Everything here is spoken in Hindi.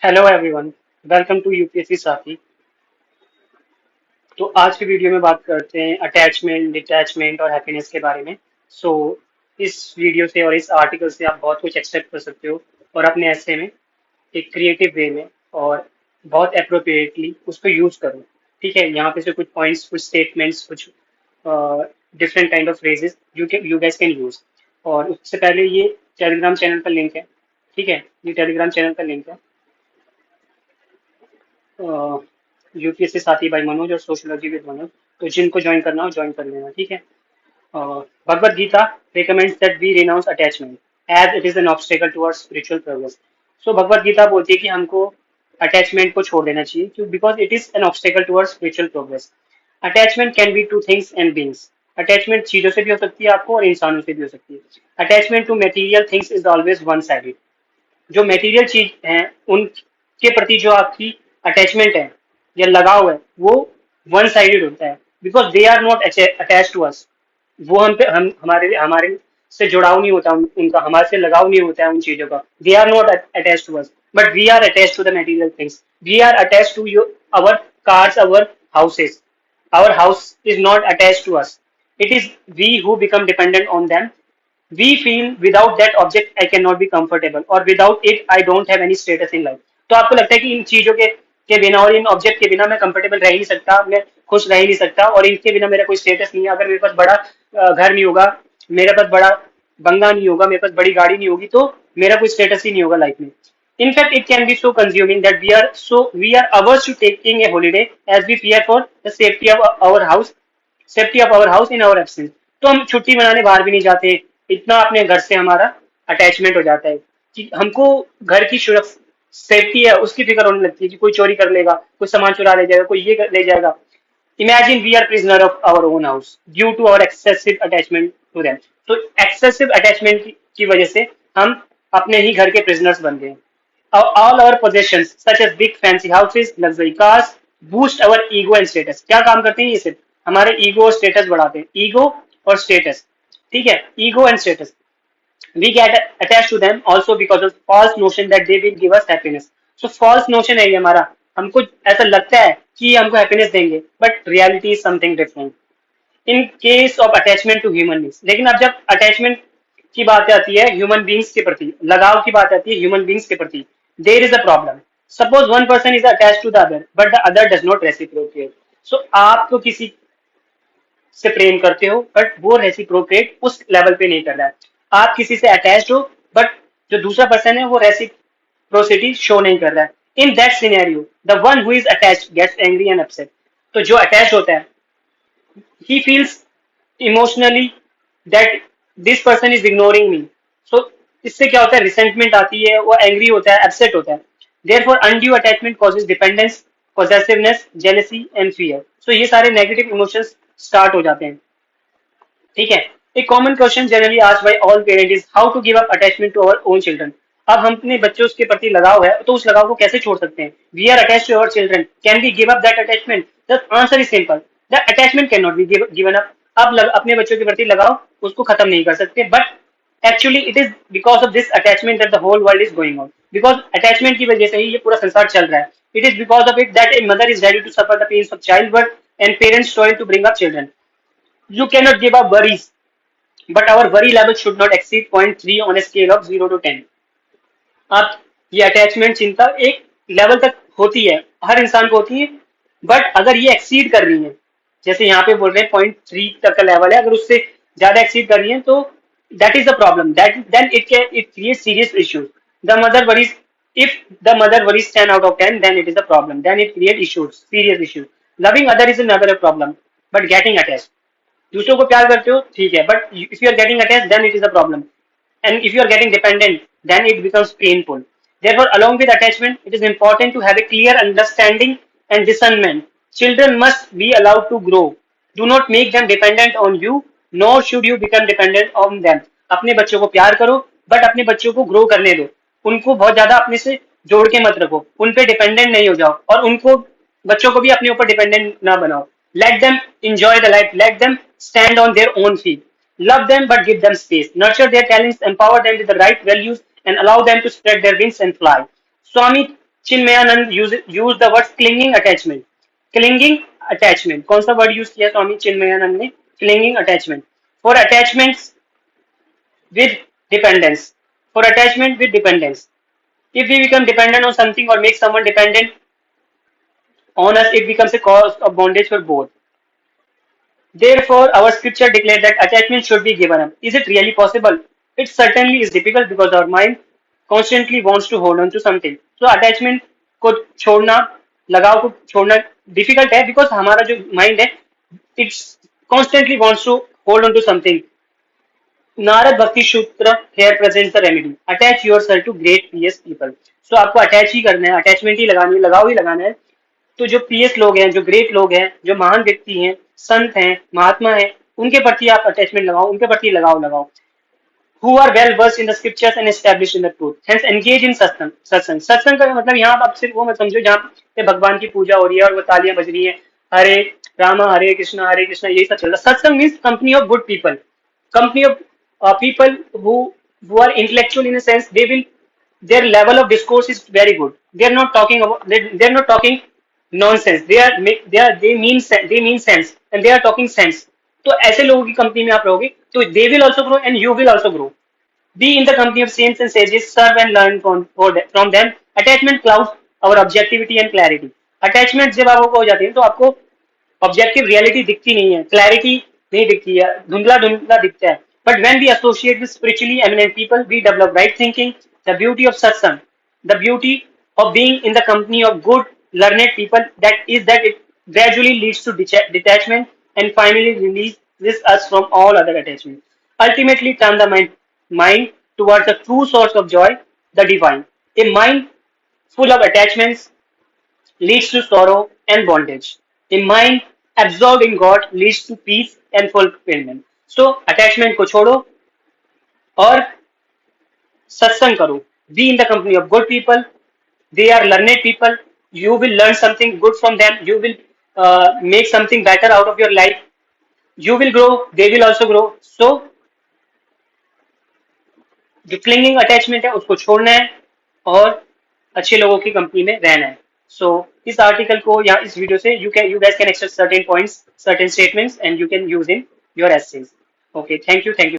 Hello everyone, welcome to UPSC Saathi. तो आज की वीडियो में बात करते हैं अटैचमेंट, डिटैचमेंट और हैप्पीनेस के बारे में। सो इस वीडियो से और इस आर्टिकल से आप बहुत कुछ एक्सपेक्ट कर सकते हो और अपने ऐसे में एक क्रिएटिव वे में और बहुत अप्रोप्रिएटली उसको यूज करो। ठीक है, यहाँ पे से कुछ पॉइंट्स, कुछ स्टेटमेंट्स, कुछ different kind of phrases you gas can use. और उससे पहले ये टेलीग्राम चैनल का लिंक है। ठीक है, ये टेलीग्राम चैनल का लिंक है। यूपीएससी साथी बाई मनोज और सोशियोलॉजी विद मनोज। तो जिनको ज्वाइन करना हो ज्वाइन कर लेना। ठीक है। Bhagavad Gita recommends that we renounce attachment as it is an obstacle to our spiritual progress. So Bhagavad Gita बोलती है कि हमको अटैचमेंट को छोड़ देना चाहिए क्यों, because it is an obstacle to our spiritual progress. Attachment can be to things and beings. Attachment चीजों से भी हो सकती है आपको और इंसानों से भी हो सकती है। Attachment to material things is always one sided. जो मटेरियल चीज है उनके प्रति जो आपकी अटैचमेंट है या लगाव है वो वन साइडेड होता है, because they are not attach to us. वो हम पे हम हमारे हमारे से जुड़ाव नहीं होता उनका, हमारे से लगाव नहीं होता है उन चीजों का। They are not attach to us, but we are attach to the material things. We are attach to your our cars, our houses. Our house is not attached to us. It is we who become dependent on them. We feel without that object I cannot be comfortable, or without it I don't have any status in life. तो आपको लगता है कि इन चीजों के बिना और इन ऑब्जेक्ट के बिना मैं कंफर्टेबल रह ही नहीं सकता, मैं खुश रह ही नहीं सकता, और इनके बिना मेरा कोई स्टेटस नहीं है। अगर मेरे पास बड़ा घर नहीं होगा, मेरे पास बड़ा बंगला नहीं होगा, मेरे पास बड़ी गाड़ी नहीं होगी, तो मेरा कोई स्टेटस ही नहीं होगा लाइफ में। In fact, it can be so consuming that we are averse to taking a holiday as we fear for the safety of our house in our absence. तो हम छुट्टी मनाने बाहर भी नहीं जाते, इतना अपने घर से हमारा अटैचमेंट हो जाता है कि हमको घर की सुरक्षा, सेफ्टी है उसकी फिक्र होने लगती है कि कोई चोरी कर लेगा, कोई सामान चुरा ले जाएगा, कोई ये ले जाएगा। Imagine we are prisoner of our own house due to our excessive attachment to them. तो excessive attachment की वजह से हम अपने ही घर के prisoners बन गए। All our possessions such as big fancy houses, luxury cars boost our ego and status. क्या काम करते हैं ये सिर्फ हमारे ईगो और स्टेटस बढ़ाते हैं। ईगो और स्टेटस, ठीक है, ego and status. We get attached to them also because of false notion that they will give us happiness. So false notion है ये हमारा, हमको ऐसा लगता है कि ये हमको हैप्पीनेस देंगे, but reality is something different in case of attachment to human beings. लेकिन अब जब अटैचमेंट की बात आती है ह्यूमन बींग्स के प्रति, लगाव की बात आती है ह्यूमन बींग्स के प्रति, there is a problem. Suppose one person is attach to the other but the other does not reciprocate. So आप तो किसी से प्रेम करते हो बट वो रेसिप्रोकेट उस लेवल पे नहीं कर रहा है। आप किसी से अटैच्ड हो बट जो दूसरा पर्सन है वो रेसिप्रोसिटी शो नहीं कर रहा है। In that scenario the one who is attached gets angry and upset. तो जो अटैच होता है he feels emotionally that this person is ignoring me. So इससे क्या होता है, रिसेंटमेंट आती है, वो एंग्री होता है, अपसेट होता है। therefore undue attachment causes dependence, possessiveness, jealousy and fear. So ये सारे नेगेटिव इमोशंस स्टार्ट हो जाते हैं। ठीक है। एक common question generally asked by all parent is how to give up attachment to our own children. अब हम अपने बच्चों के प्रति लगाव है तो उस लगाव को कैसे छोड़ सकते हैं। We are attach to our children, can we give up that attachment? The answer is simple, the attachment can not be given up. अब अपने बच्चों के प्रति लगाव उसको खत्म नहीं कर सकते, but actually it is because of this attachment that the whole world is going on. Because attachment की वजह से ही ये पूरा संसार चल रहा है। It is because of it that a mother is ready to suffer the pains of childbirth and parents toil to bring up children. You cannot give up worries, but our worry level should not exceed 0.3 on a scale of 0 to 10. आप ये अटैचमेंट चिंता एक लेवल तक होती है, हर इंसान को होती है, बट अगर ये एक्सीड कर रही है, जैसे यहाँ पे बोल रहे हैं 0.3 तक का लेवल है, अगर उससे ज्यादा एक्सीड कर रही है तो that is the problem, that then it create serious issues. The mother worries, if the mother worries 10 out of 10, then it is a problem, then it creates issues, serious issues. Loving other is never a problem, but getting attached, दूसरों को प्यार करते हो ठीक है, but if you are getting attach then it is a problem, and if you are getting dependent then it becomes painful. therefore along with attachment it is important to have a clear understanding and discernment. Children must be allowed to grow. Do not make them dependent on you, nor should you become dependent on them. अपने बच्चों को प्यार करो बट अपने बच्चों को ग्रो करने दो, उनको बहुत ज्यादा अपने से जोड़ के मत रखो, उन पे डिपेंडेंट नहीं हो जाओ, और उनको बच्चों को भी अपने ऊपर डिपेंडेंट ना बनाओ। Let them enjoy the life. Let them stand on their own feet. Love them but give them space. Nurture their talents, empower them with the right values, and allow them to spread their wings and fly. Swami Chinmayanand use the word clinging attachment. Clinging attachment कौन सा वर्ड यूज किया स्वामी चिन्मयानंद ने? Clinging attachment. For attachments with dependence. For attachment with dependence. If we become dependent on something or make someone dependent on us, it becomes a cause of bondage for both. Therefore, our scripture declares that attachment should be given up. Is it really possible? It certainly is difficult because our mind constantly wants to hold on to something. So attachment को छोड़ना, लगाव को छोड़ना difficult है because हमारा जो mind है, it constantly wants to hold on to something. Narad भक्ति सूत्र here presents the remedy. Attach yourself to great PS people. So आपको अटैच ही करना है, अटैचमेंट ही लगानी है, लगाव ही लगाना है। तो जो पीएस लोग हैं, जो ग्रेट लोग हैं, जो महान व्यक्ति हैं, संत हैं, महात्मा हैं, उनके प्रति आप अटैचमेंट लगाओ, उनके प्रति लगाओ। Who are well versed in the scriptures and established in the truth. Hence engage in सत्संग। सत्संग का मतलब यहाँ आप सिर्फ वो मत समझो जहाँ पे भगवान की पूजा हो रही है और वो तालियां बज रही है, हरे रामा हरे कृष्णा यही सब चल रहा है। सत्संग means company of good people, company of people who are intellectual in a sense. They will, their level of discourse is very good. They're not talking nonsense. They mean sense and they are talking sense. तो ऐसे लोगों की कंपनी में आप रहोगे तो they will also grow and you will also grow. Be in the company of saints and sages, serve and learn from them. Attachment clouds our objectivity and clarity. Attachment जब आपको हो जाती है तो आपको ऑब्जेक्टिव रियलिटी दिखती नहीं है, क्लैरिटी नहीं दिखती है, धुंधला धुंधला दिखता है। But when we associate with spiritually eminent people we develop right thinking. The beauty of satsang, the beauty of being in the company of good learned people that it gradually leads to detachment and finally releases us from all other attachments. Ultimately turn the mind towards the true source of joy, the divine. A mind full of attachments leads to sorrow and bondage. A mind absorbed in God leads to peace and fulfillment. So attachment को छोड़ो और सत्संग करो. Be in the company of good people. They are learned people. You will learn something good from them. You will make something better out of your life. You will grow. They will also grow. So जो क्लिंगिंग अटैचमेंट है उसको छोड़ना है और अच्छे लोगों की कंपनी में रहना है। सो इस आर्टिकल को या इस वीडियो से you guys can extract certain points, certain statements and you can use in your essays. Okay, thank you.